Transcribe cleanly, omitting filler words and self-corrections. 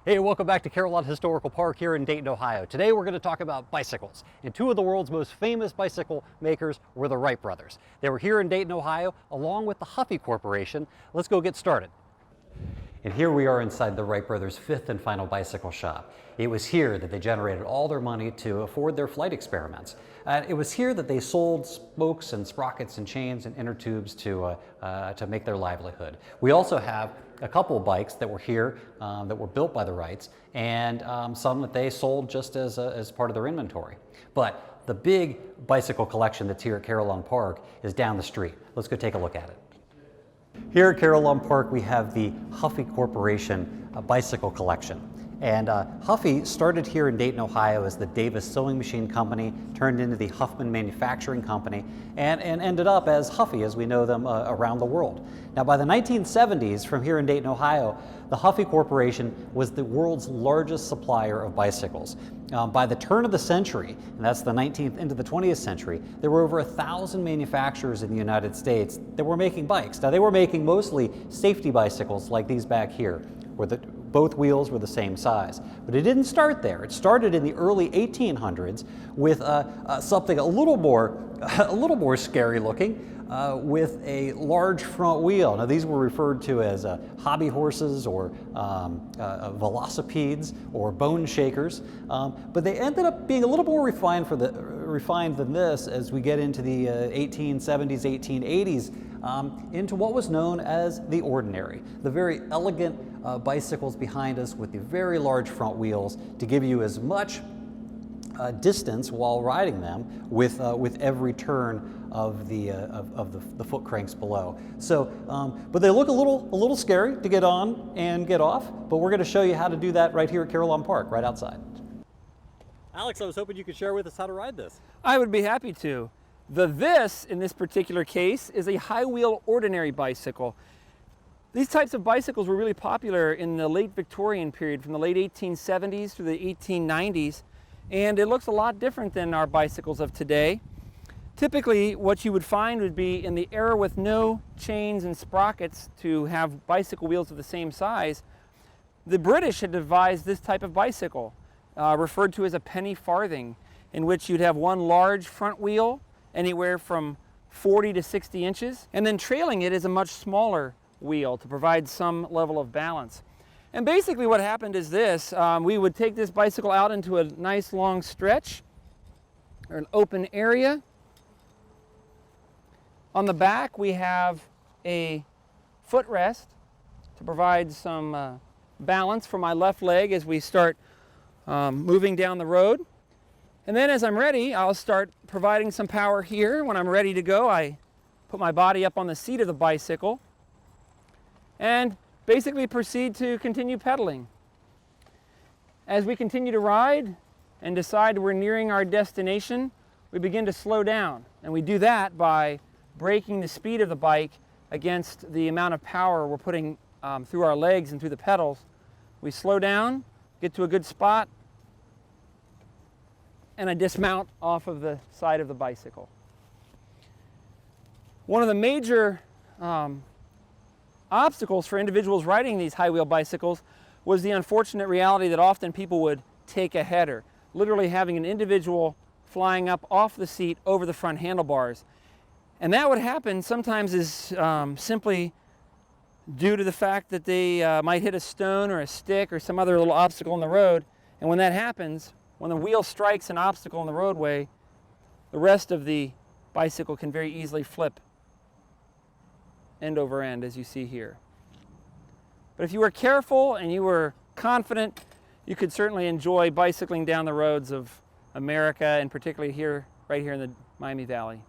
Hey, welcome back to Carillon Historical Park here in Dayton, Ohio. Today we're going to talk about bicycles. And two of the world's most famous bicycle makers were the Wright brothers. They were here in Dayton, Ohio, along with the Huffman Corporation. Let's go get started. And here we are inside the Wright brothers' fifth and final bicycle shop. It was here that they generated all their money to afford their flight experiments. It was here that they sold spokes and sprockets and chains and inner tubes to make their livelihood. We also have a couple of bikes that were here that were built by the Wrights, and some that they sold just as part of their inventory. But the big bicycle collection that's here at Carillon Park is down the street. Let's go take a look at it. Here at Carillon Park, we have the Huffman Corporation bicycle collection. And Huffy started here in Dayton, Ohio as the Davis Sewing Machine Company, turned into the Huffman Manufacturing Company, and ended up as Huffy as we know them around the world. Now by the 1970s, from here in Dayton, Ohio, the Huffy Corporation was the world's largest supplier of bicycles. By the turn of the century, and that's the 19th into the 20th century, there were over 1,000 manufacturers in the United States that were making bikes. Now they were making mostly safety bicycles like these back here, where both wheels were the same size. But it didn't start there. It started in the early 1800s with something a little more scary looking, with a large front wheel. Now these were referred to as hobby horses or velocipedes or bone shakers, but they ended up being a little more refined than this as we get into the 1870s, 1880s, into what was known as the ordinary, the very elegant bicycles behind us with the very large front wheels to give you as much distance while riding them with every turn of the foot cranks below. So, but they look a little scary to get on and get off, but we're going to show you how to do that right here at Carillon Park, right outside. Alex, I was hoping you could share with us how to ride this. I would be happy to. This, in this particular case, is a high-wheel ordinary bicycle. These types of bicycles were really popular in the late Victorian period, from the late 1870s through the 1890s, and it looks a lot different than our bicycles of today. Typically, what you would find would be in the era with no chains and sprockets to have bicycle wheels of the same size, the British had devised this type of bicycle, referred to as a penny farthing, in which you'd have one large front wheel, anywhere from 40 to 60 inches, and then trailing it is a much smaller wheel to provide some level of balance. And basically what happened is this, we would take this bicycle out into a nice long stretch, or an open area. On the back we have a footrest to provide some balance for my left leg as we start moving down the road. And then as I'm ready, I'll start providing some power here. When I'm ready to go, I put my body up on the seat of the bicycle and basically proceed to continue pedaling. As we continue to ride and decide we're nearing our destination, we begin to slow down. And we do that by braking the speed of the bike against the amount of power we're putting through our legs and through the pedals. We slow down, get to a good spot, and I dismount off of the side of the bicycle. One of the major obstacles for individuals riding these high-wheel bicycles was the unfortunate reality that often people would take a header, literally having an individual flying up off the seat over the front handlebars. And that would happen sometimes is simply due to the fact that they might hit a stone or a stick or some other little obstacle in the road. And when that happens, when the wheel strikes an obstacle in the roadway, the rest of the bicycle can very easily flip end over end, as you see here. But if you were careful and you were confident, you could certainly enjoy bicycling down the roads of America, and particularly here, right here in the Miami Valley.